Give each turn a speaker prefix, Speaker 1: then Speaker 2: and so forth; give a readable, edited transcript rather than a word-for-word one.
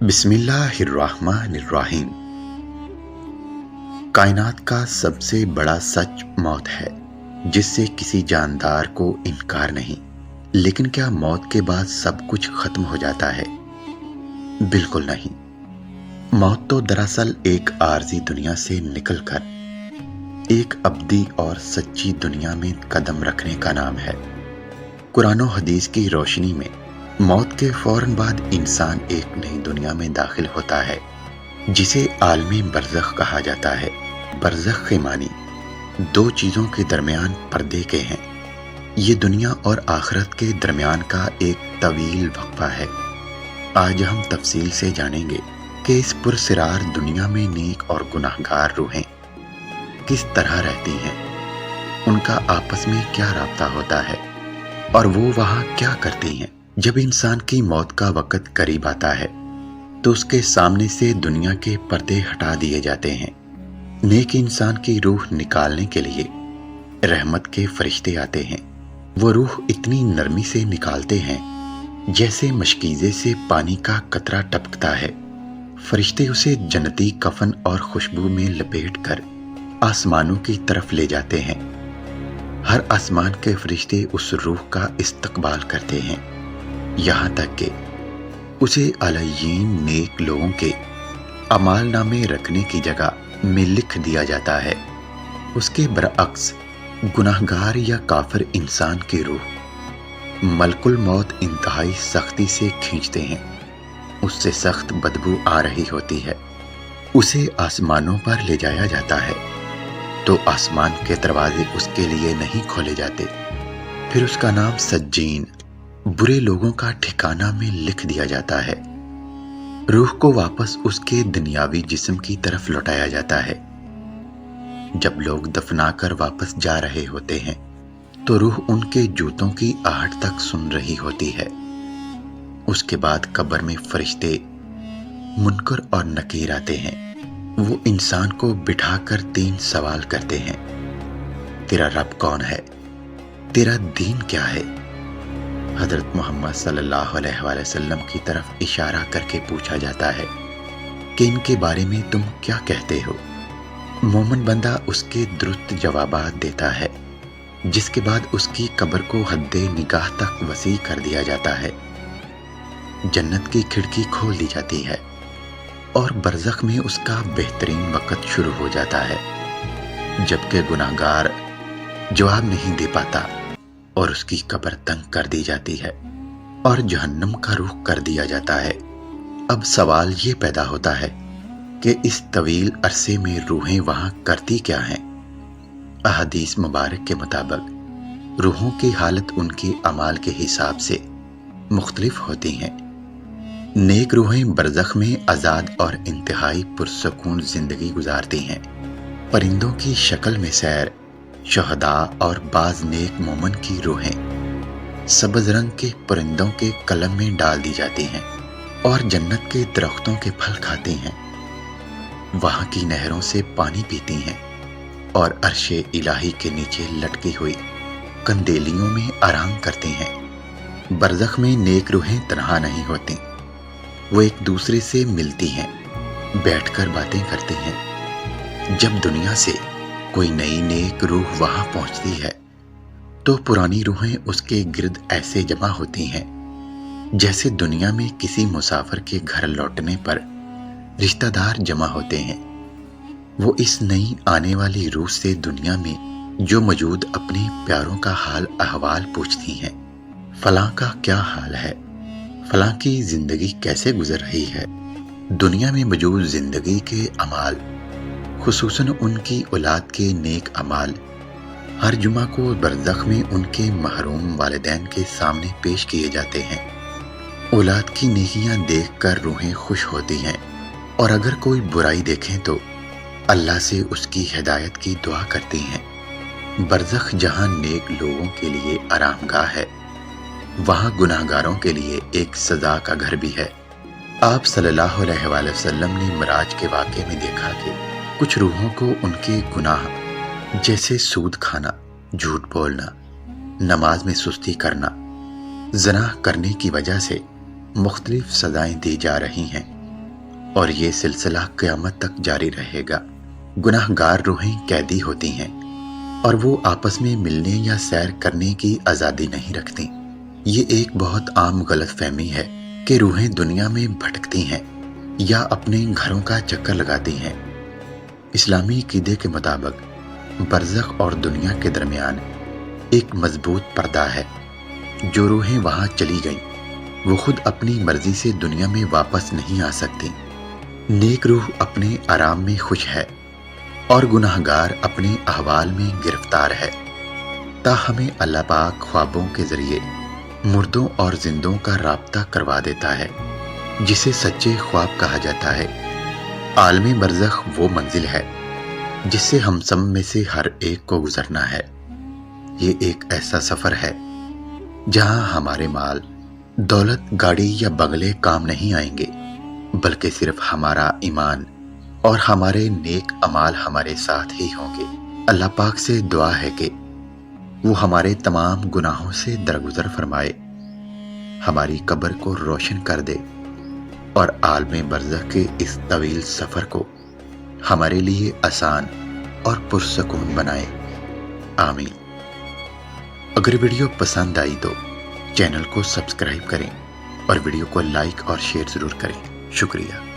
Speaker 1: بسم اللہ الرحمن الرحیم۔ کائنات کا سب سے بڑا سچ موت ہے، جس سے کسی جاندار کو انکار نہیں۔ لیکن کیا موت کے بعد سب کچھ ختم ہو جاتا ہے؟ بالکل نہیں۔ موت تو دراصل ایک عارضی دنیا سے نکل کر ایک ابدی اور سچی دنیا میں قدم رکھنے کا نام ہے۔ قرآن و حدیث کی روشنی میں موت کے فوراً بعد انسان ایک نئی دنیا میں داخل ہوتا ہے، جسے عالم برزخ کہا جاتا ہے۔ برزخ کے معنی دو چیزوں کے درمیان پردے کے ہیں۔ یہ دنیا اور آخرت کے درمیان کا ایک طویل وقفہ ہے۔ آج ہم تفصیل سے جانیں گے کہ اس پرسرار دنیا میں نیک اور گناہگار روحیں کس طرح رہتی ہیں، ان کا آپس میں کیا رابطہ ہوتا ہے، اور وہ وہاں کیا کرتی ہیں۔ جب انسان کی موت کا وقت قریب آتا ہے تو اس کے سامنے سے دنیا کے پردے ہٹا دیے جاتے ہیں۔ نیک انسان کی روح نکالنے کے لیے رحمت کے فرشتے آتے ہیں۔ وہ روح اتنی نرمی سے نکالتے ہیں جیسے مشکیزے سے پانی کا قطرہ ٹپکتا ہے۔ فرشتے اسے جنتی کفن اور خوشبو میں لپیٹ کر آسمانوں کی طرف لے جاتے ہیں۔ ہر آسمان کے فرشتے اس روح کا استقبال کرتے ہیں، یہاں تک کہ اسے علیین نیک لوگوں کے اعمال نامے رکھنے کی جگہ میں لکھ دیا جاتا ہے۔ اس کے برعکس گناہگار یا کافر انسان کی روح ملک الموت انتہائی سختی سے کھینچتے ہیں۔ اس سے سخت بدبو آ رہی ہوتی ہے۔ اسے آسمانوں پر لے جایا جاتا ہے تو آسمان کے دروازے اس کے لیے نہیں کھولے جاتے۔ پھر اس کا نام سجین، برے لوگوں کا ٹھکانہ میں لکھ دیا جاتا ہے۔ روح کو واپس اس کے دنیاوی جسم کی طرف لوٹایا جاتا ہے۔ جب لوگ دفنا کر واپس جا رہے ہوتے ہیں تو روح ان کے جوتوں کی آہٹ تک سن رہی ہوتی ہے۔ اس کے بعد قبر میں فرشتے منکر اور نکیر آتے ہیں۔ وہ انسان کو بٹھا کر 3 سوال کرتے ہیں: تیرا رب کون ہے؟ تیرا دین کیا ہے؟ حضرت محمد صلی اللہ علیہ وآلہ وسلم کی طرف اشارہ کر کے پوچھا جاتا ہے کہ ان کے بارے میں تم کیا کہتے ہو؟ مومن بندہ اس کے درست جوابات دیتا ہے، جس کے بعد اس کی قبر کو حد نگاہ تک وسیع کر دیا جاتا ہے۔ جنت کی کھڑکی کھول دی جاتی ہے اور برزخ میں اس کا بہترین وقت شروع ہو جاتا ہے، جبکہ گناہگار جواب نہیں دے پاتا اور اس کی قبر تنگ کر دی جاتی ہے اور جہنم کا رخ کر دیا جاتا ہے۔ اب سوال یہ پیدا ہوتا ہے کہ اس طویل عرصے میں روحیں وہاں کرتی کیا ہیں؟ احادیث مبارک کے مطابق روحوں کی حالت ان کے اعمال کے حساب سے مختلف ہوتی ہیں۔ نیک روحیں برزخ میں آزاد اور انتہائی پرسکون زندگی گزارتی ہیں۔ پرندوں کی شکل میں سیر، شہداء اور بعض نیک مومن کی روحیں سبز رنگ کے پرندوں کے قلم میں ڈال دی جاتی ہیں اور جنت کے درختوں کے پھل کھاتی ہیں۔ وہاں کی نہروں سے پانی پیتی ہیں اور عرش الہی کے نیچے لٹکی ہوئی کندیلیوں میں آرام کرتی ہیں۔ برزخ میں نیک روحیں تنہا نہیں ہوتی، وہ ایک دوسرے سے ملتی ہیں، بیٹھ کر باتیں کرتی ہیں۔ جب دنیا سے کوئی نئی نیک روح وہاں پہنچتی ہے تو پرانی روحیں اس کے گرد ایسے جمع ہوتی ہیں جیسے دنیا میں کسی مسافر کے گھر لوٹنے پر رشتہ دار جمع ہوتے ہیں۔ وہ اس نئی آنے والی روح سے دنیا میں جو موجود اپنے پیاروں کا حال احوال پوچھتی ہیں۔ فلاں کا کیا حال ہے؟ فلاں کی زندگی کیسے گزر رہی ہے؟ دنیا میں موجود زندگی کے اعمال، خصوصاً ان کی اولاد کے نیک اعمال، ہر جمعہ کو برزخ میں ان کے محروم والدین کے سامنے پیش کیے جاتے ہیں۔ اولاد کی نیکیاں دیکھ کر روحیں خوش ہوتی ہیں، اور اگر کوئی برائی دیکھیں تو اللہ سے اس کی ہدایت کی دعا کرتی ہیں۔ برزخ جہاں نیک لوگوں کے لیے آرام گاہ ہے، وہاں گناہگاروں کے لیے ایک سزا کا گھر بھی ہے۔ آپ صلی اللہ علیہ وآلہ وسلم نے معراج کے واقعے میں دیکھا کہ کچھ روحوں کو ان کے گناہ جیسے سود کھانا، جھوٹ بولنا، نماز میں سستی کرنا، زنا کرنے کی وجہ سے مختلف سزائیں دی جا رہی ہیں۔ اور یہ سلسلہ قیامت تک جاری رہے گا۔ گناہگار روحیں قیدی ہوتی ہیں اور وہ آپس میں ملنے یا سیر کرنے کی آزادی نہیں رکھتی۔ یہ ایک بہت عام غلط فہمی ہے کہ روحیں دنیا میں بھٹکتی ہیں یا اپنے گھروں کا چکر لگاتی ہیں۔ اسلامی عقیدے کے مطابق برزخ اور دنیا کے درمیان ایک مضبوط پردہ ہے۔ جو روحیں وہاں چلی گئیں وہ خود اپنی مرضی سے دنیا میں واپس نہیں آ سکتی۔ نیک روح اپنے آرام میں خوش ہے اور گناہگار اپنے احوال میں گرفتار ہے۔ تاہمیں اللہ پاک خوابوں کے ذریعے مردوں اور زندوں کا رابطہ کروا دیتا ہے، جسے سچے خواب کہا جاتا ہے۔ عالم برزخ وہ منزل ہے جس سے ہم سب میں سے ہر ایک کو گزرنا ہے۔ یہ ایک ایسا سفر ہے جہاں ہمارے مال، دولت، گاڑی یا بنگلے کام نہیں آئیں گے، بلکہ صرف ہمارا ایمان اور ہمارے نیک اعمال ہمارے ساتھ ہی ہوں گے۔ اللہ پاک سے دعا ہے کہ وہ ہمارے تمام گناہوں سے درگزر فرمائے، ہماری قبر کو روشن کر دے اور عالم برزخ کے اس طویل سفر کو ہمارے لیے آسان اور پرسکون بنائے۔ آمین۔ اگر ویڈیو پسند آئی تو چینل کو سبسکرائب کریں اور ویڈیو کو لائک اور شیئر ضرور کریں۔ شکریہ۔